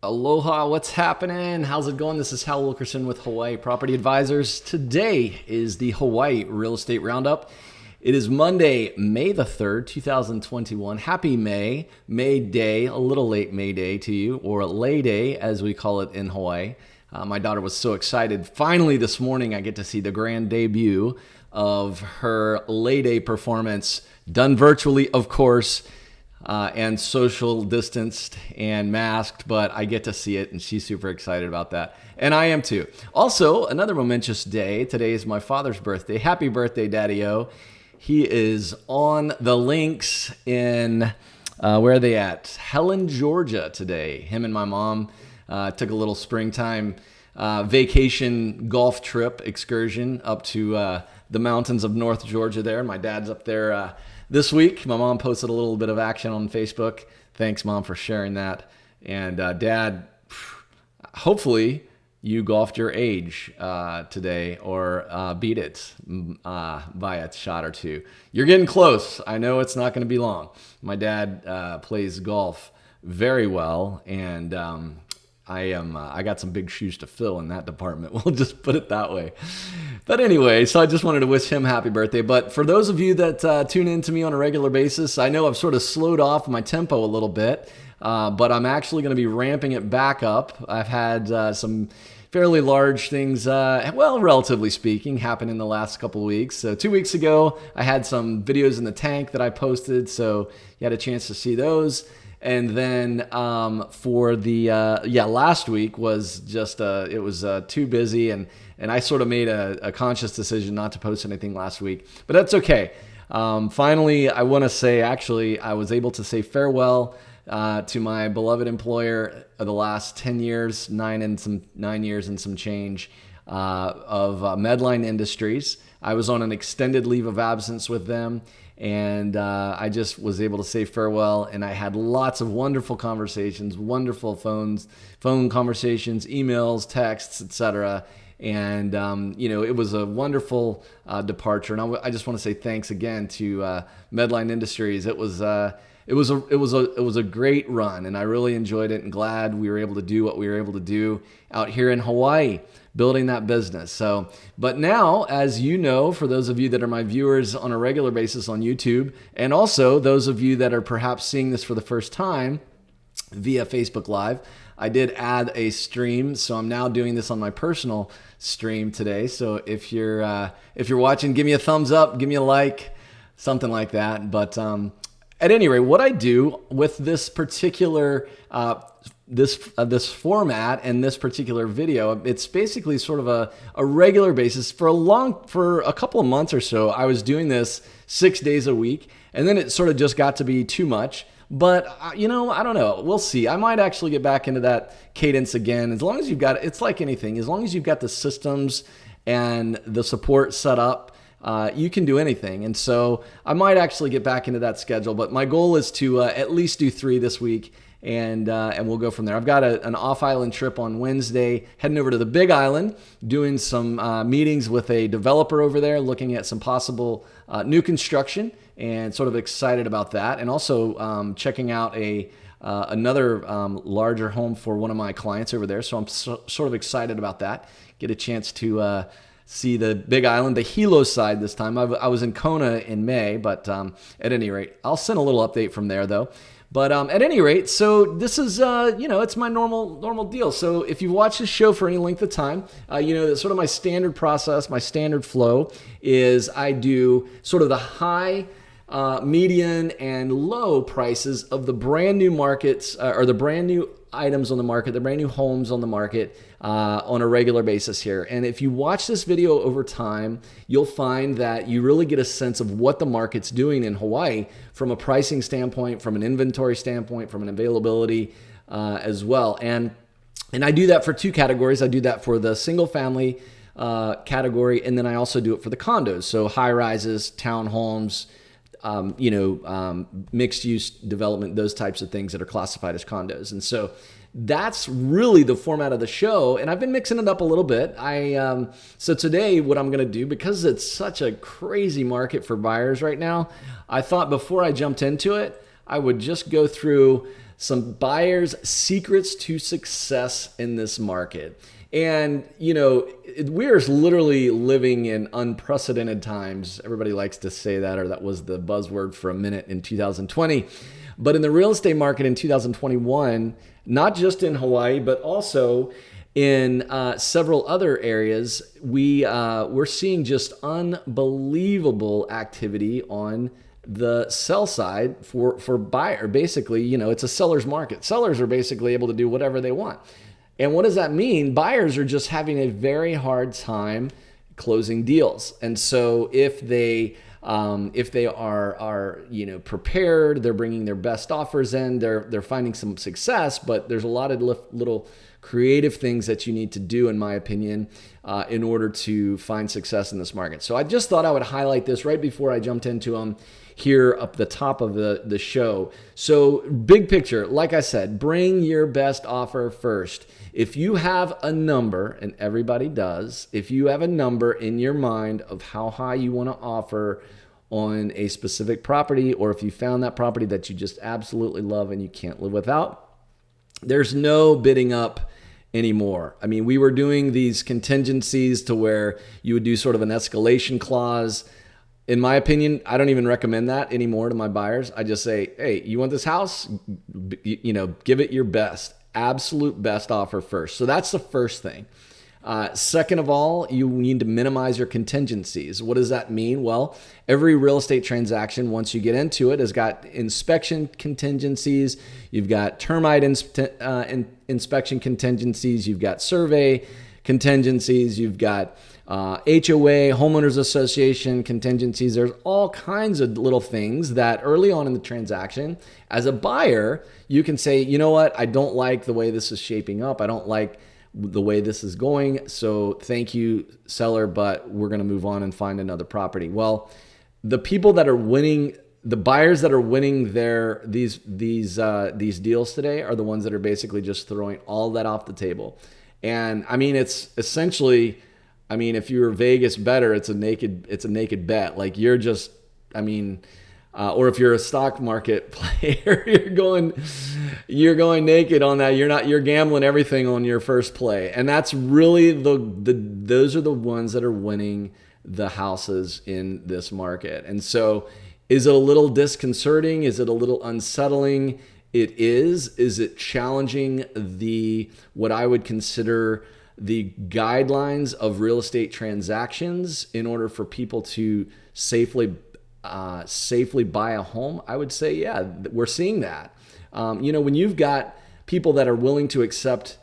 Aloha, what's happening? How's it going? This is Hal Wilkerson with Hawaii Property Advisors. Today is the Hawaii Real Estate Roundup. It is Monday, May the 3rd, 2021. Happy May Day, a little late May Day to you, or Lay Day as we call it in Hawaii. My daughter was so excited. Finally this morning I get to see the grand debut of her Lay Day performance, done virtually of course, and social distanced and masked, but I get to see it and she's super excited about that. And I am too. Also, another momentous day. Today is my father's birthday. Happy birthday, Daddy-O. He is on the links in, where are they at? Helen, Georgia today. Him and my mom took a little springtime vacation golf trip excursion up to the mountains of North Georgia there. My dad's up there this week. My mom posted a little bit of action on Facebook. Thanks, Mom, for sharing that. And Dad, hopefully you golfed your age today or beat it by a shot or two. You're getting close. I know it's not going to be long. My dad plays golf very well, and I got some big shoes to fill in that department. We'll just put it that way. But anyway, so I just wanted to wish him happy birthday. But for those of you that tune in to me on a regular basis, I know I've sort of slowed off my tempo a little bit, but I'm actually going to be ramping it back up. I've had some fairly large things, relatively speaking, happen in the last couple of weeks. So 2 weeks ago, I had some videos in the tank that I posted, so you had a chance to see those. And then for the last week was just it was too busy, and I sort of made a conscious decision not to post anything last week, but that's okay. Finally, I want to say actually I was able to say farewell to my beloved employer of the last 10 years, 9 years and some change of Medline Industries. I was on an extended leave of absence with them. And I just was able to say farewell, and I had lots of wonderful conversations, wonderful phone conversations, emails, texts, etc. And it was a wonderful departure. And I just want to say thanks again to Medline Industries. It was a great run, and I really enjoyed it, and glad we were able to do what we were able to do out here in Hawaii, building that business. So, but now, as you know, for those of you that are my viewers on a regular basis on YouTube, and also those of you that are perhaps seeing this for the first time via Facebook Live, I did add a stream, so I'm now doing this on my personal stream today. So if you're watching, give me a thumbs up, give me a like, something like that. But at any rate, what I do with this particular this format and this particular video, it's basically sort of a regular basis. For a couple of months or so, I was doing this 6 days a week, and then it sort of just got to be too much. But I don't know. We'll see. I might actually get back into that cadence again. As long as you've got, it's like anything. As long as you've got the systems and the support set up, you can do anything. And so I might actually get back into that schedule. But my goal is to at least do 3 this week. And we'll go from there. I've got an off-island trip on Wednesday, heading over to the Big Island, doing some meetings with a developer over there, looking at some possible new construction, and sort of excited about that. And also checking out another larger home for one of my clients over there. So I'm sort of excited about that. Get a chance to see the Big Island, the Hilo side this time. I was in Kona in May, but at any rate, I'll send a little update from there though. But at any rate, so this is, it's my normal deal. So if you watch this show for any length of time, sort of my standard process, my standard flow is I do sort of the high, median, and low prices of the brand new markets or the brand new items on the market, the brand new homes on the market on a regular basis here. And if you watch this video over time, you'll find that you really get a sense of what the market's doing in Hawaii from a pricing standpoint, from an inventory standpoint, from an availability as well. And I do that for 2 categories. I do that for the single family category, and then I also do it for the condos. So high rises, townhomes, mixed use development, those types of things that are classified as condos. And so that's really the format of the show. And I've been mixing it up a little bit. So today what I'm going to do, because it's such a crazy market for buyers right now, I thought before I jumped into it, I would just go through some buyers' secrets to success in this market. And, we're literally living in unprecedented times. Everybody likes to say that, or that was the buzzword for a minute in 2020. But in the real estate market in 2021, not just in Hawaii, but also in several other areas, we're seeing just unbelievable activity on the sell side for buyer. Basically, it's a seller's market. Sellers are basically able to do whatever they want. And what does that mean? Buyers are just having a very hard time closing deals. And so if they are prepared, they're bringing their best offers in, they're finding some success, but there's a lot of little creative things that you need to do, in my opinion, in order to find success in this market. So I just thought I would highlight this right before I jumped into them here up the top of the show. So big picture, like I said, bring your best offer first. If you have a number, and everybody does, if you have a number in your mind of how high you want to offer on a specific property, or if you found that property that you just absolutely love and you can't live without, there's no bidding up anymore. I mean, we were doing these contingencies to where you would do sort of an escalation clause. In my opinion, I don't even recommend that anymore to my buyers. I just say, hey, you want this house? Give it your best, absolute best offer first. So that's the first thing. Second of all, you need to minimize your contingencies. What does that mean? Well, every real estate transaction, once you get into it, has got inspection contingencies. You've got termite inspection contingencies. You've got survey contingencies. You've got HOA, homeowners association contingencies. There's all kinds of little things that early on in the transaction, as a buyer, you can say, you know what? I don't like the way this is shaping up. I don't like the way this is going. So thank you, seller, but we're going to move on and find another property. Well, the people that are winning, the buyers that are winning these deals today are the ones that are basically just throwing all that off the table. And I mean, it's essentially, if you're a Vegas bettor, it's a naked bet. Like you're just, or if you're a stock market player, you're going naked on that. You're gambling everything on your first play. And that's really those are the ones that are winning the houses in this market. And so is it a little disconcerting? Is it a little unsettling? It is. Is it challenging what I would consider the guidelines of real estate transactions in order for people to safely buy a home? I would say, yeah, we're seeing that. When you've got people that are willing to accept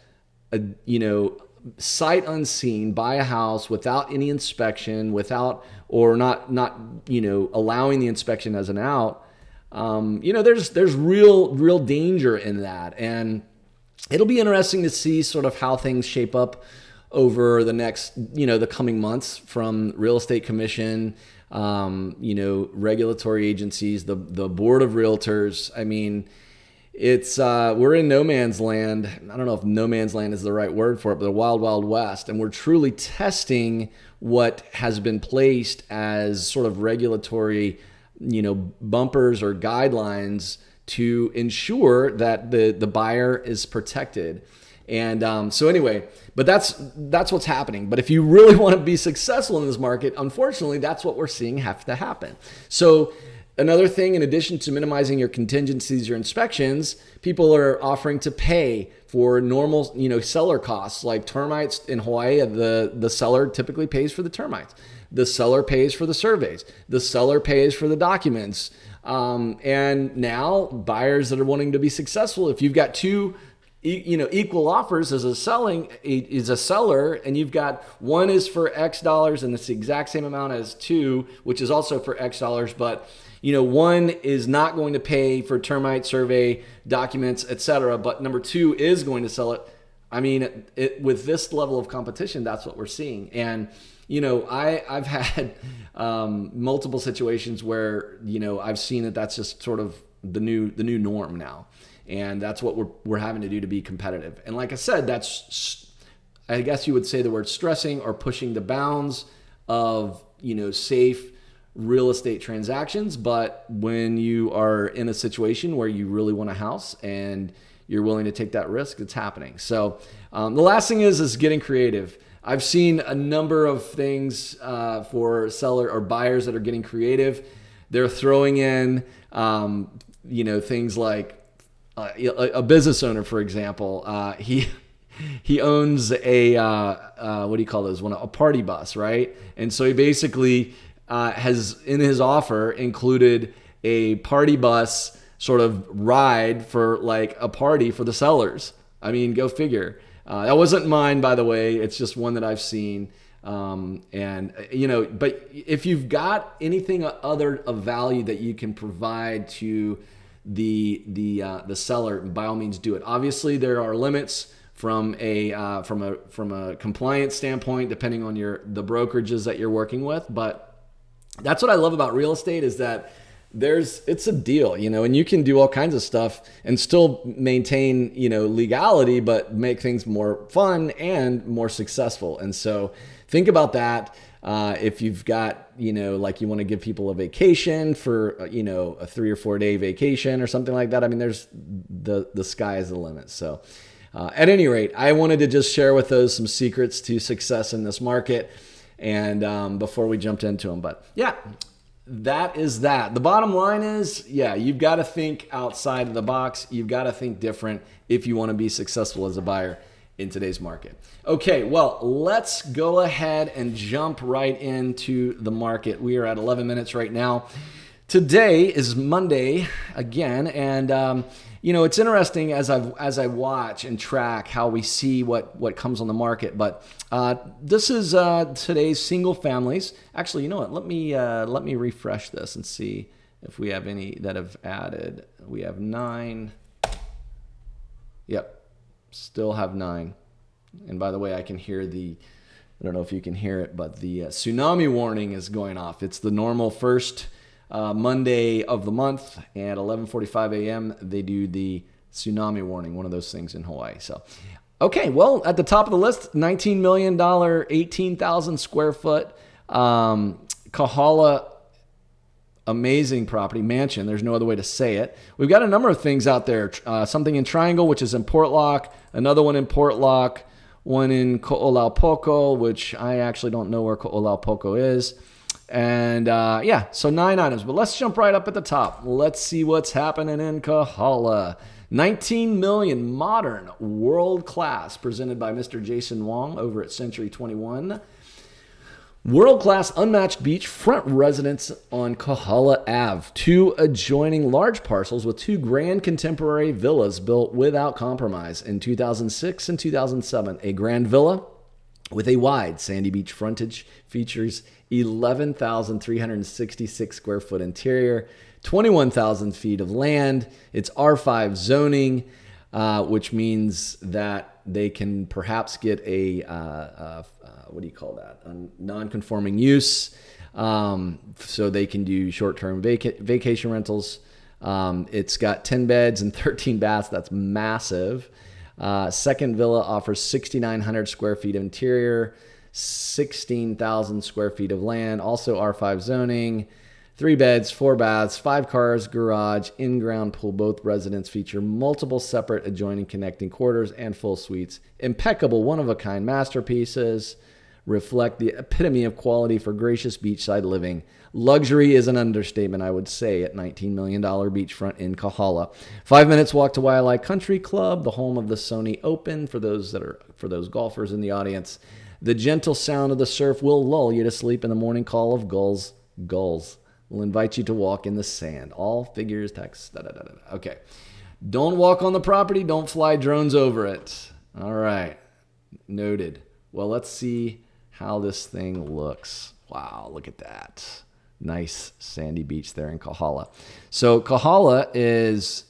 sight unseen, buy a house without any inspection, or not allowing the inspection as an out, there's real danger in that. And it'll be interesting to see sort of how things shape up over the next, the coming months from Real Estate Commission, regulatory agencies, the Board of Realtors. I mean, it's we're in no man's land. I don't know if no man's land is the right word for it, but the wild, wild west. And we're truly testing what has been placed as sort of regulatory, bumpers or guidelines to ensure that the buyer is protected. And so anyway, but that's what's happening. But if you really want to be successful in this market, unfortunately, that's what we're seeing have to happen. So another thing, in addition to minimizing your contingencies, your inspections, people are offering to pay for normal, seller costs like termites in Hawaii. The seller typically pays for the termites. The seller pays for the surveys. The seller pays for the documents. And now buyers that are wanting to be successful, if you've got two equal offers as a seller, and you've got one is for X dollars and it's the exact same amount as two, which is also for X dollars, but one is not going to pay for termite survey documents, etc., but number two is going to sell it. I mean, with this level of competition, that's what we're seeing. And I've had multiple situations where I've seen that that's just sort of the new norm now. And that's what we're having to do to be competitive. And like I said, that's, I guess you would say the word stressing or pushing the bounds of, safe real estate transactions, but when you are in a situation where you really want a house and you're willing to take that risk, it's happening. So the last thing is getting creative. I've seen a number of things for seller or buyers that are getting creative. They're throwing in, things like a business owner, for example. He owns a what do you call those? A party bus, right? And so he basically has in his offer included a party bus sort of ride for like a party for the sellers. I mean, go figure. That wasn't mine, by the way. It's just one that I've seen. But if you've got anything other of value that you can provide to the seller, by all means do it. Obviously, there are limits from a compliance standpoint, depending on the brokerages that you're working with. But that's what I love about real estate is that it's a deal, and you can do all kinds of stuff and still maintain, legality, but make things more fun and more successful. And so think about that. If you've got, like you want to give people a vacation for, a 3 or 4 day vacation or something like that. I mean, there's the sky is the limit. So at any rate, I wanted to just share with those some secrets to success in this market. And before we jumped into them, but yeah. That is that. The bottom line is, you've got to think outside of the box. You've got to think different if you want to be successful as a buyer in today's market. Okay, well, let's go ahead and jump right into the market. We are at 11 minutes right now. Today is Monday again, and it's interesting as I watch and track how we see what comes on the market. But this is today's single families. Actually, you know what? Let me refresh this and see if we have any that have added. We have 9. Yep, still have 9. And by the way, I can hear I don't know if you can hear it, but the tsunami warning is going off. It's the normal first Monday of the month at 11:45 a.m. They do the tsunami warning, one of those things in Hawaii. So, okay, well, at the top of the list, $19 million, 18,000 square foot Kahala, amazing property, mansion. There's no other way to say it. We've got a number of things out there. Something in Triangle, which is in Portlock, another one in Portlock, one in Ko'olaupoko, which I actually don't know where Ko'olaupoko is. And so 9 items, but let's jump right up at the top. Let's see what's happening in Kahala. 19 million modern world class presented by Mr. Jason Wong over at Century 21. World class unmatched beachfront residence on Kahala Ave. 2 adjoining large parcels with 2 grand contemporary villas built without compromise in 2006 and 2007. A grand villa with a wide sandy beach frontage features 11,366 square foot interior, 21,000 feet of land. It's R5 zoning, which means that they can perhaps get a non-conforming use, so they can do short-term vacation rentals. It's got 10 beds and 13 baths. That's massive. Second villa offers 6,900 square feet of interior, 16,000 square feet of land, also R5 zoning, 3 beds, 4 baths, 5 cars, garage, in-ground pool. Both residents feature multiple separate adjoining connecting quarters and full suites. Impeccable, one-of-a-kind masterpieces reflect the epitome of quality for gracious beachside living. Luxury is an understatement, I would say, at $19 million beachfront in Kahala. 5 minutes walk to Waialae Country Club, the home of the Sony Open. For those golfers in the audience, the gentle sound of the surf will lull you to sleep in the morning call of gulls. Gulls will invite you to walk in the sand. All figures, text. Okay. Don't walk on the property. Don't fly drones over it. All right. Noted. Well, let's see how this thing looks. Wow, look at that. Nice sandy beach there in Kahala. So Kahala is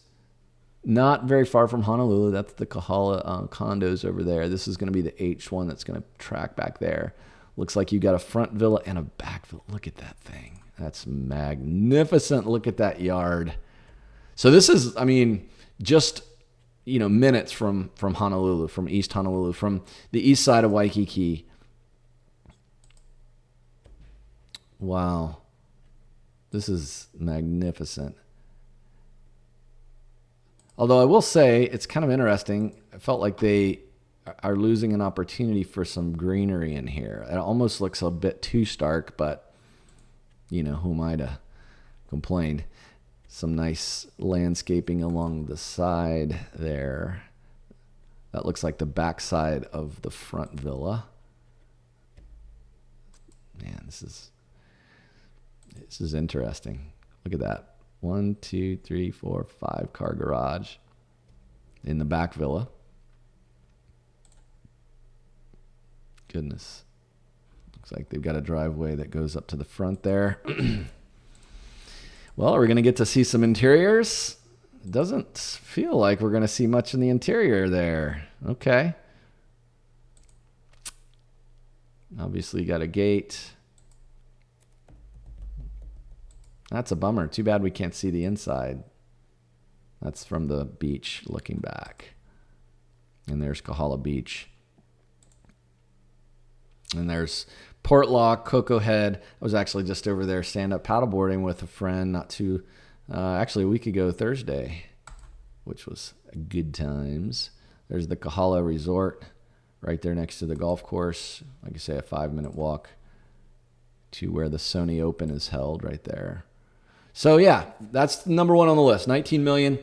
not very far from Honolulu. That's the Kahala condos over there. This is going to be the H1 that's going to track back there. Looks like you got a front villa and a back villa. Look at that thing. That's magnificent. Look at that yard. So this is, just, minutes from Honolulu, from East Honolulu, from the east side of Waikiki. Wow. This is magnificent. Although I will say it's kind of interesting. I felt like they are losing an opportunity for some greenery in here. It almost looks a bit too stark, but you know, who am I to complain? Some nice landscaping along the side there. That looks like the backside of the front villa. Man, this is interesting. Look at that. 1, 2, 3, 4, 5 car garage in the back villa. Goodness. Looks like they've got a driveway that goes up to the front there. Well, we're going to get to see some interiors. It doesn't feel like we're going to see much in the interior there. Okay. Obviously, you got a gate. That's a bummer. Too bad we can't see the inside. That's from the beach looking back. And there's Kahala Beach. And there's Portlock, Cocoa Head. I was actually just over there stand-up paddleboarding with a friend actually a week ago Thursday, which was good times. There's the Kahala Resort right there next to the golf course. Like I say, a 5-minute walk to where the Sony Open is held right there. So yeah, that's number one on the list. 19 million.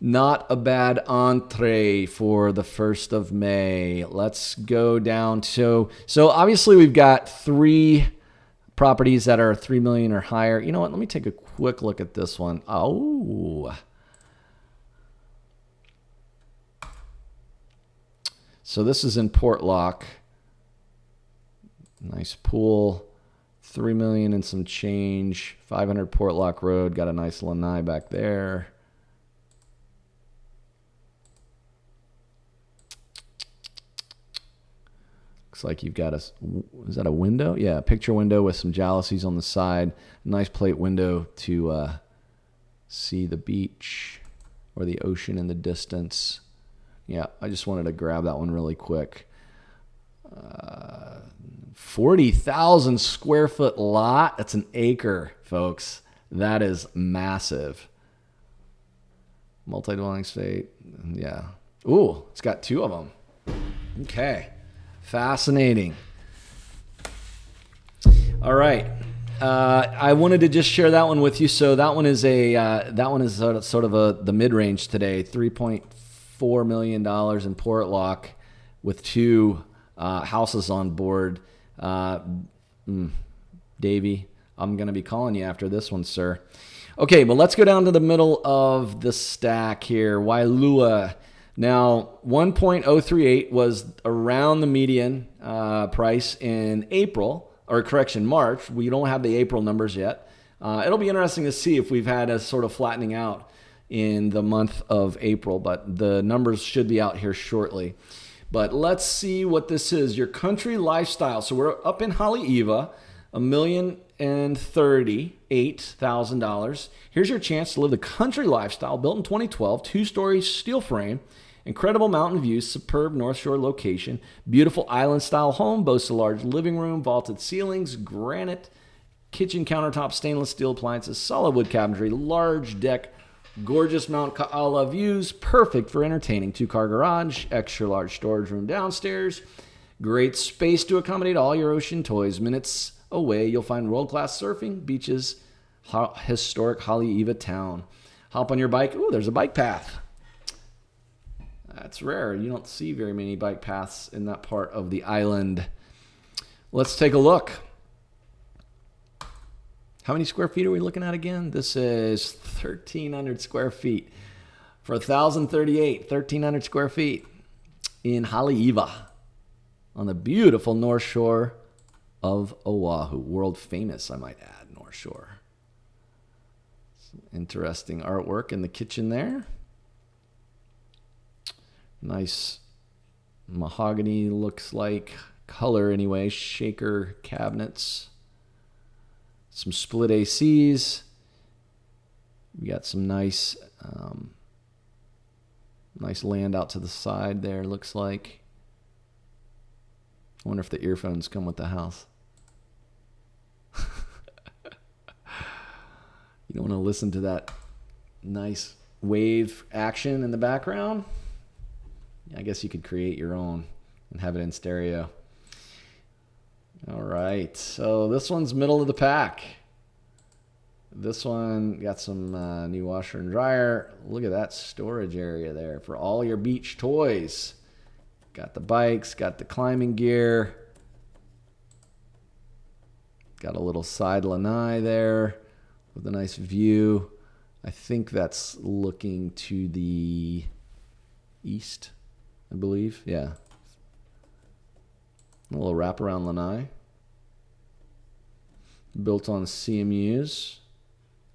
Not a bad entree for the 1st of May. Let's go down. So obviously we've got 3 properties that are 3 million or higher. You know what? Let me take a quick look at this one. Oh. So this is in Portlock. Nice pool. 3 million and some change. 500 Portlock Road. Got a nice lanai back there. Looks like you've got is that a window? Yeah, a picture window with some jalousies on the side. Nice plate window to see the beach or the ocean in the distance. Yeah, I just wanted to grab that one really quick. 40,000 square foot lot. That's an acre, folks. That is massive. Multi-dwelling state. Yeah. Ooh, it's got 2 of them. Okay. Fascinating. All right. I wanted to just share that one with you. So that one is sort of the mid-range today. $3.4 million in Portlock with 2 houses on board. Davey, I'm going to be calling you after this one, sir. Okay, but let's go down to the middle of the stack here. Wailua. Now, 1.038 was around the median price in March. We don't have the April numbers yet. It'll be interesting to see if we've had a sort of flattening out in the month of April, but the numbers should be out here shortly. But let's see what this is. Your country lifestyle. So we're up in Haleiwa, $1,038,000. Here's your chance to live the country lifestyle, built in 2012, 2-story steel frame, incredible mountain views, superb North Shore location, beautiful island-style home, boasts a large living room, vaulted ceilings, granite, kitchen countertop, stainless steel appliances, solid wood cabinetry, large deck, gorgeous Mount Ka'ala views, perfect for entertaining. 2-car garage, extra large storage room downstairs, great space to accommodate all your ocean toys. Minutes away, you'll find world-class surfing, beaches, historic Haleiwa town. Hop on your bike. Ooh, there's a bike path. That's rare. You don't see very many bike paths in that part of the island. Let's take a look. How many square feet are we looking at again? This is 1,300 square feet. For 1,038, 1,300 square feet in Haleiwa on the beautiful North Shore of Oahu. World famous, I might add, North Shore. Some interesting artwork in the kitchen there. Nice mahogany looks like color anyway. Shaker cabinets. Some split ACs. We got some nice land out to the side there, looks like. I wonder if the earphones come with the house. You don't want to listen to that nice wave action in the background. I guess you could create your own and have it in stereo. All right, so this one's middle of the pack. This one got some new washer and dryer. Look at that storage area there for all your beach toys. Got the bikes, got the climbing gear. Got a little side lanai there with a nice view. I think that's looking to the east, I believe. Yeah. A little wraparound lanai. Built on CMUs,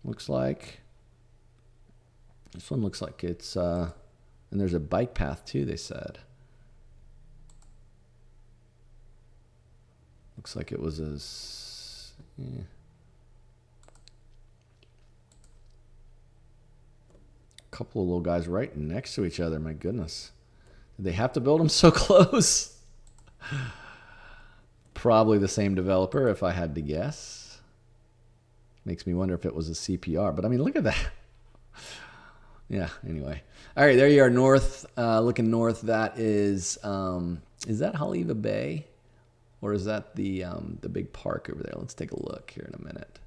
looks like. This one looks like it's, and there's a bike path too, they said. Looks like it was a couple of little guys right next to each other. My goodness. Did they have to build them so close? Probably the same developer if I had to guess. Makes me wonder if it was a CPR. But I mean, look at that. Yeah, anyway. All right, there you are north, looking north. That is that Haleiwa Bay? Or is that the big park over there? Let's take a look here in a minute.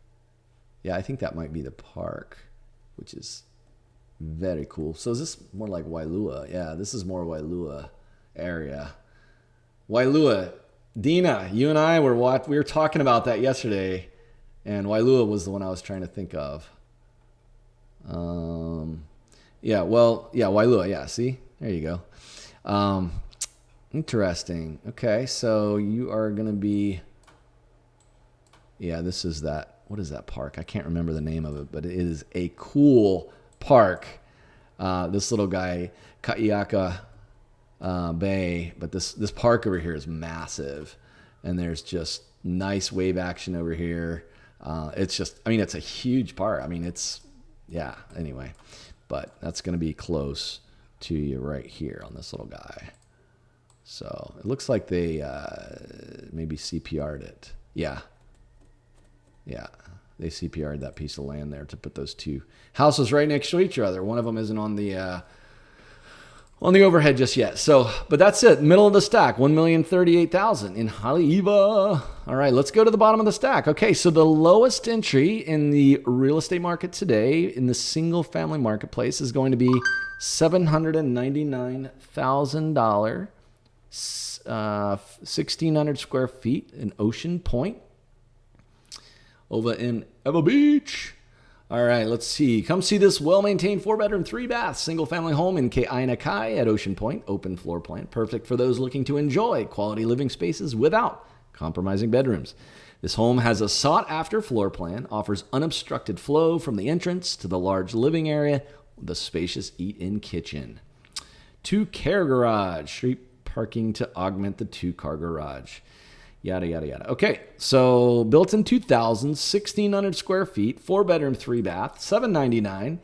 Yeah, I think that might be the park, which is very cool. So is this more like Wailua? Yeah, this is more Wailua area. Wailua, Dina, you and I we were talking about that yesterday, and Wailua was the one I was trying to think of. Wailua. Yeah, see, there you go. Interesting. Okay, so you are going to be... Yeah, this is that... What is that park? I can't remember the name of it, but it is a cool park. This little guy, Ka'iaka Bay, but this park over here is massive, and there's just nice wave action over here. It's just... I mean, it's a huge park. I mean, it's... Yeah, anyway. But that's going to be close to you right here on this little guy. So it looks like they maybe CPR'd it. Yeah. Yeah. They CPR'd that piece of land there to put those two houses right next to each other. One of them isn't on the overhead just yet. So, but that's it. Middle of the stack, $1,038,000 in Haleiwa. All right, let's go to the bottom of the stack. Okay, so the lowest entry in the real estate market today in the single family marketplace is going to be $799,000. 1,600 square feet in Ocean Point over in Ewa Beach. All right, let's see. Come see this well-maintained 4-bedroom, 3-bath, single-family home in Ke'ainakai at Ocean Point. Open floor plan, perfect for those looking to enjoy quality living spaces without compromising bedrooms. This home has a sought-after floor plan, offers unobstructed flow from the entrance to the large living area with a spacious eat-in kitchen. 2-car garage, street parking to augment the 2-car garage. Yada, yada, yada. Okay, so built in 2000, 1,600 square feet, 4-bedroom, 3-bath, $799.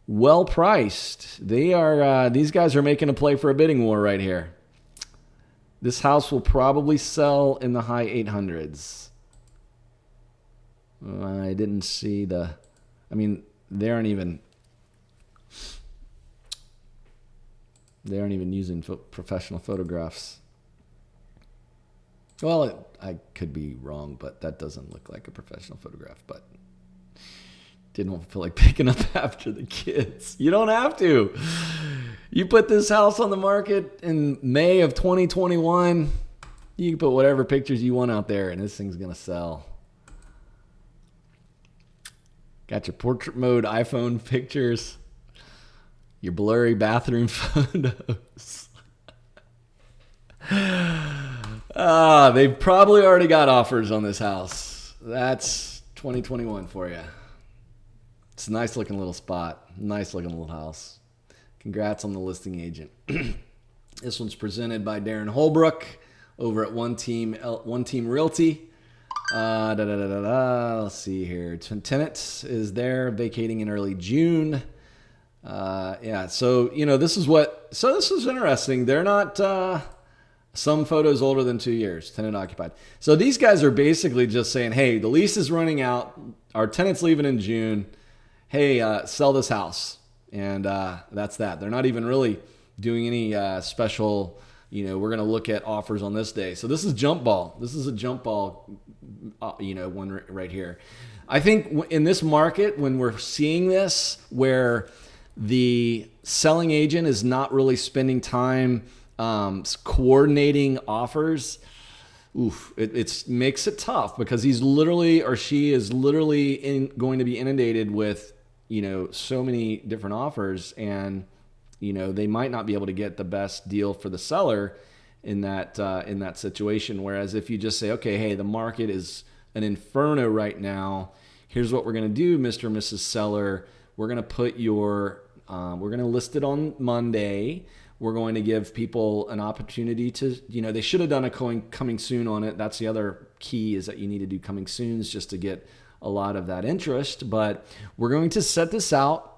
Well priced. These guys are making a play for a bidding war right here. This house will probably sell in the high 800s. I didn't see they aren't even using professional photographs. Well, I could be wrong, but that doesn't look like a professional photograph. But didn't feel like picking up after the kids. You don't have to. You put this house on the market in May of 2021. You can put whatever pictures you want out there, and this thing's going to sell. Got your portrait mode iPhone pictures. Your blurry bathroom photos. They've probably already got offers on this house. That's 2021 for you. It's a nice looking little spot. Nice looking little house. Congrats on the listing agent. This one's presented by Darren Holbrook over at One Team Realty. Let's see here. Tenant is there, vacating in early June. So this is interesting. They're not Some photos older than 2 years, tenant occupied. So these guys are basically just saying, hey, the lease is running out. Our tenant's leaving in June. Hey, sell this house. And that's that. They're not even really doing any special, we're going to look at offers on this day. So this is jump ball. This is a jump ball, one right here. I think in this market, when we're seeing this, where the selling agent is not really spending time coordinating offers, it makes it tough, because he's literally, or she is literally going to be inundated with, so many different offers, and, they might not be able to get the best deal for the seller in that situation. Whereas if you just say, okay, hey, the market is an inferno right now. Here's what we're going to do, Mr. and Mrs. Seller. We're going to put we're going to list it on Monday. We're going to give people an opportunity to, they should have done a coming soon on it. That's the other key, is that you need to do coming soons just to get a lot of that interest. But we're going to set this out.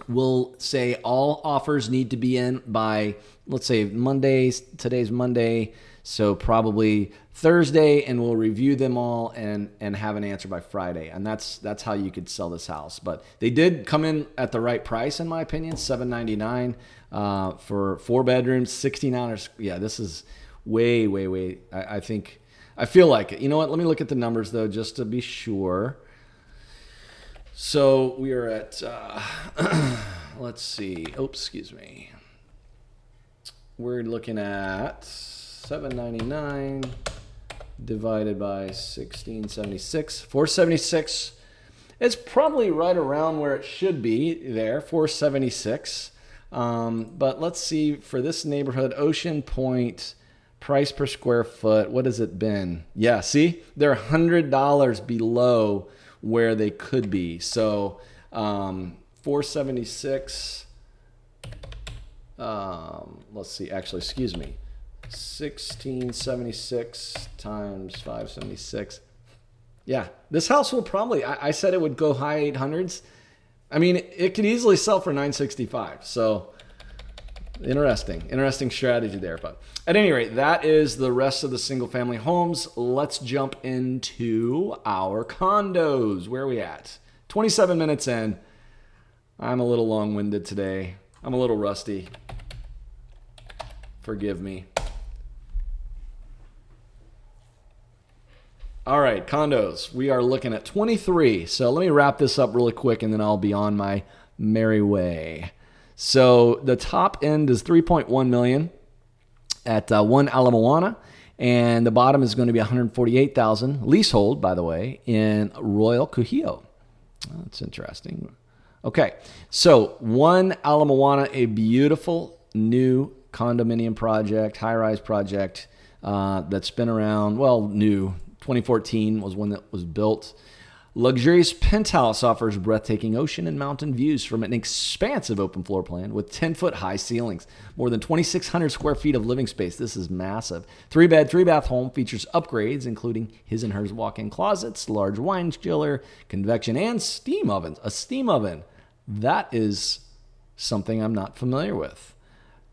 We'll say all offers need to be in by, let's say today's Monday. So probably Thursday, and we'll review them all and have an answer by Friday. And that's how you could sell this house. But they did come in at the right price, in my opinion, $799 for 4 bedrooms, $1,600. Yeah, this is way. I feel like it. You know what? Let me look at the numbers though, just to be sure. So we are at, let's see. Oops, excuse me. We're looking at $799 divided by 1676, 476. It's probably right around where it should be there, 476. But let's see, for this neighborhood, Ocean Point, price per square foot, what has it been? Yeah, see, they're $100 below where they could be. So 476, let's see, actually, excuse me, 1676 times 576. Yeah, this house will probably, I said it would go high 800s. I mean, it could easily sell for 965. So interesting strategy there. But at any rate, that is the rest of the single family homes. Let's jump into our condos. Where are we at? 27 minutes in. I'm a little long-winded today. I'm a little rusty. Forgive me. All right, condos. We are looking at 23. So let me wrap this up really quick, and then I'll be on my merry way. So the top end is $3.1 million at One Moana, and the bottom is going to be $148,000 leasehold, by the way, in Royal Kuhio. That's interesting. Okay, so One Moana, a beautiful new condominium project, high-rise project that's been around, new. 2014 was when that was built. Luxurious penthouse offers breathtaking ocean and mountain views from an expansive open floor plan with 10-foot high ceilings. More than 2,600 square feet of living space. This is massive. 3-bed, 3-bath home features upgrades, including his and hers walk-in closets, large wine chiller, convection, and steam ovens. A steam oven. That is something I'm not familiar with.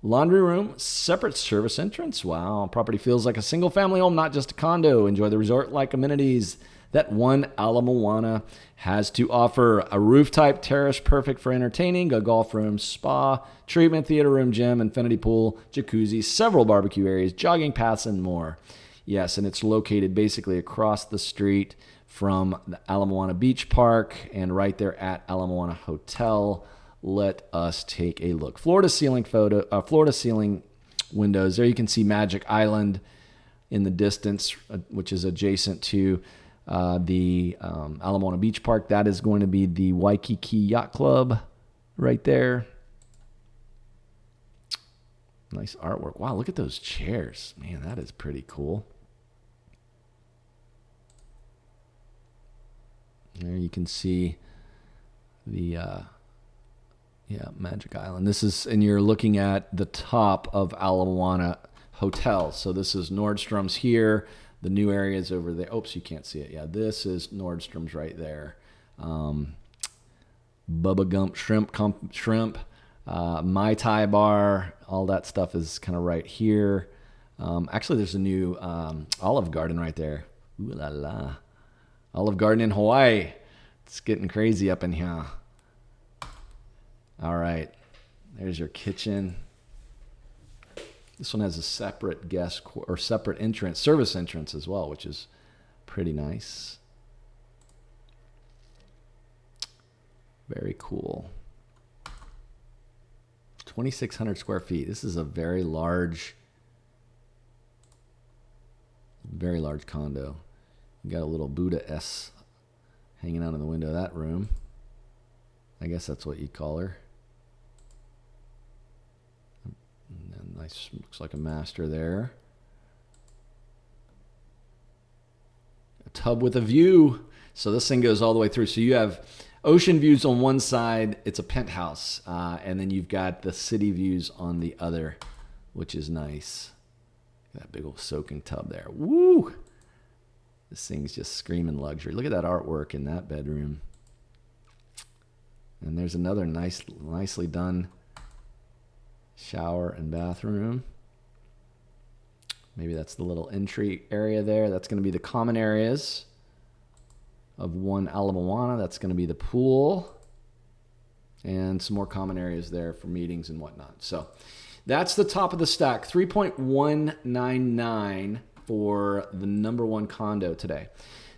Laundry room, separate service entrance. Wow, property feels like a single family home, not just a condo. Enjoy the resort-like amenities that One Moana has to offer. A roof-type terrace perfect for entertaining, a golf room, spa, treatment, theater room, gym, infinity pool, jacuzzi, several barbecue areas, jogging paths, and more. Yes, and it's located basically across the street from the Moana Beach Park and right there at Moana Hotel. Let us take a look. Floor to ceiling windows. There you can see Magic Island in the distance, which is adjacent to the Moana Beach Park. That is going to be the Waikiki Yacht Club right there. Nice artwork. Wow, look at those chairs. Man, that is pretty cool. There you can see the Magic Island. This is, and you're looking at the top of Moana Hotel. So this is Nordstrom's here. The new area is over there. Oops, you can't see it. Yeah, this is Nordstrom's right there. Bubba Gump Shrimp, Mai Tai Bar, all that stuff is kind of right here. Actually, there's a new Olive Garden right there. Ooh la la. Olive Garden in Hawaii. It's getting crazy up in here. All right. There's your kitchen. This one has a separate separate entrance, service entrance as well, which is pretty nice. Very cool. 2,600 square feet. This is a very large condo. You got a little Buddha S hanging out in the window of that room. I guess that's what you'd call her. And nice, looks like a master there. A tub with a view. So this thing goes all the way through. So you have ocean views on one side. It's a penthouse. And then you've got the city views on the other, which is nice. That big old soaking tub there. Woo! This thing's just screaming luxury. Look at that artwork in that bedroom. And there's another nicely done shower and bathroom. Maybe that's the little entry area there. That's going to be the common areas of one Ala Moana. That's going to be the pool. And some more common areas there for meetings and whatnot. So that's the top of the stack. 3.199 for the number one condo today.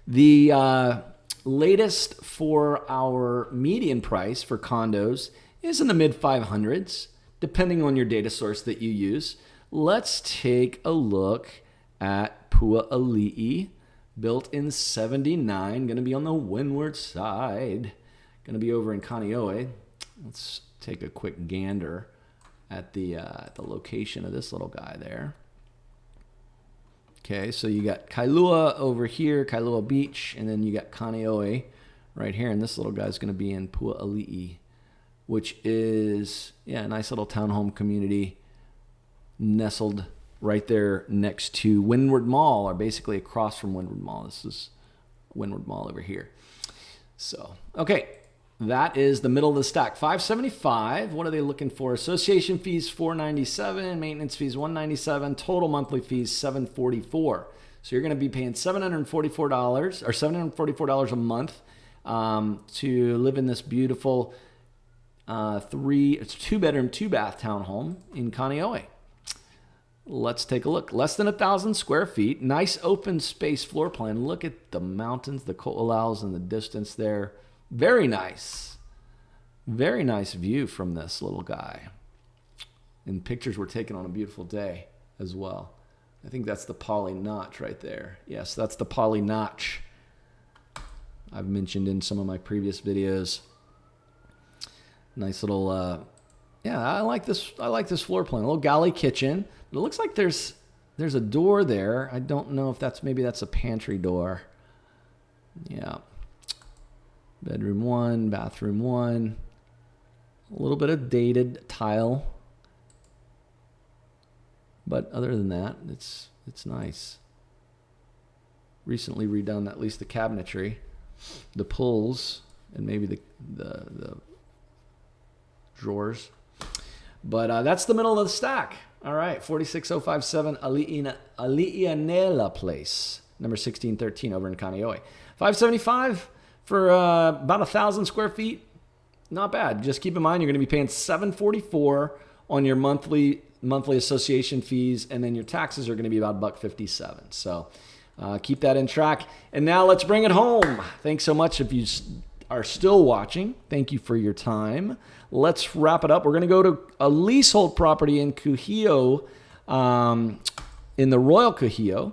The latest for our median price for condos is in the mid 500s, depending on your data source that you use. Let's take a look at Pua'ali'i, built in 79, going to be on the windward side, going to be over in Kaneohe. Let's take a quick gander at the location of this little guy there. Okay, so you got Kailua over here, Kailua Beach, and then you got Kaneohe right here, and this little guy's going to be in Pua'ali'i, which is, a nice little townhome community nestled right there next to Windward Mall, or basically across from Windward Mall. This is Windward Mall over here. So, okay, that is the middle of the stack. $575. What are they looking for? Association fees $497, maintenance fees $197, total monthly fees $744. So you're going to be paying $744 or $744 a month to live in this beautiful it's 2-bedroom, 2-bath townhome in Kaneohe. Let's take a look. Less than 1,000 square feet. Nice open space floor plan. Look at the mountains, the ko'olaus in the distance there. Very nice. Very nice view from this little guy. And pictures were taken on a beautiful day as well. I think that's the Poly Notch right there. Yes, that's the Poly Notch I've mentioned in some of my previous videos. Nice little, I like this floor plan. A little galley kitchen. But it looks like there's a door there. I don't know if that's a pantry door. Yeah. Bedroom 1, bathroom 1. A little bit of dated tile. But other than that, it's nice. Recently redone at least the cabinetry, the pulls, and maybe the drawers. But that's the middle of the stack. All right, 46057 Ali'ianela Place, number 1613 over in Kaneohe. $575 for about 1,000 square feet. Not bad. Just keep in mind you're going to be paying $744 on your monthly association fees, and then your taxes are going to be about $157. So keep that in track. And now let's bring it home. Thanks so much if you are still watching. Thank you for your time. Let's wrap it up. We're going to go to a leasehold property in Kuhio, in the Royal Kuhio.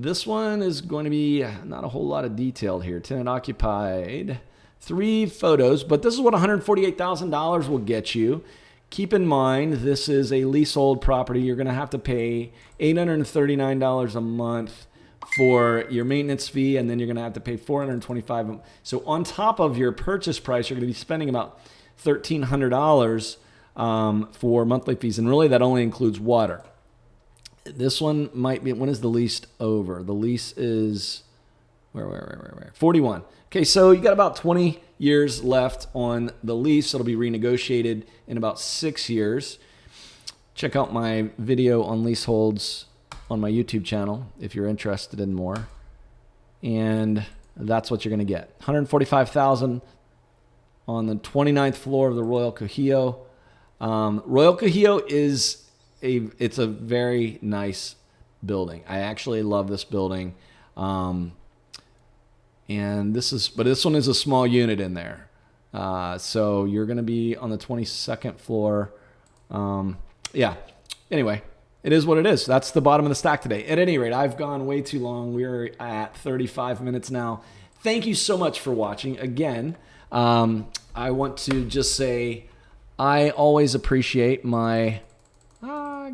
This one is going to be not a whole lot of detail here. Tenant occupied, 3 photos, but this is what $148,000 will get you. Keep in mind, this is a leasehold property. You're going to have to pay $839 a month for your maintenance fee, and then you're going to have to pay $425. So on top of your purchase price, you're going to be spending about $1,300 for monthly fees, and really that only includes water. This one might be, when is the lease over? The lease is, where? 41. Okay, so you got about 20 years left on the lease. It'll be renegotiated in about 6 years. check out my video on leaseholds on my YouTube channel if you're interested in more. And that's what you're going to get. $145,000 on the 29th floor of the Royal Kuhio. Royal Kuhio it's a very nice building. I actually love this building. And this one is a small unit in there. So you're going to be on the 22nd floor. Yeah. Anyway, it is what it is. That's the bottom of the stack today. At any rate, I've gone way too long. We're at 35 minutes now. Thank you so much for watching. Again, I want to just say I always appreciate my...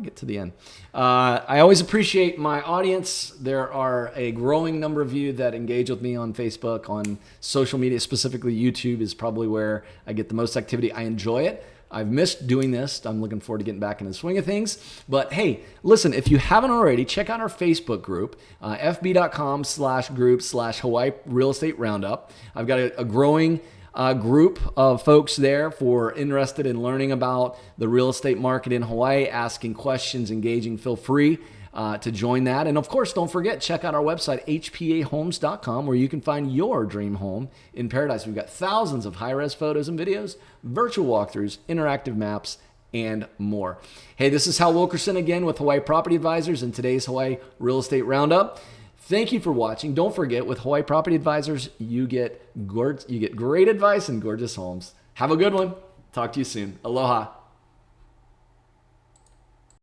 get to the end. I always appreciate my audience. There are a growing number of you that engage with me on Facebook, on social media, specifically YouTube is probably where I get the most activity. I enjoy it. I've missed doing this. I'm looking forward to getting back in the swing of things. But hey, listen, if you haven't already, check out our Facebook group, fb.com/group/Hawaii Real Estate Roundup. I've got a growing group of folks there for interested in learning about the real estate market in Hawaii, asking questions, engaging. Feel free to join that. And of course, don't forget, check out our website, hpahomes.com, where you can find your dream home in paradise. We've got thousands of high-res photos and videos, virtual walkthroughs, interactive maps, and more. Hey, this is Hal Wilkerson again with Hawaii Property Advisors in today's Hawaii Real Estate Roundup. Thank you for watching. Don't forget, with Hawaii Property Advisors, you get great advice and gorgeous homes. Have a good one. Talk to you soon. Aloha.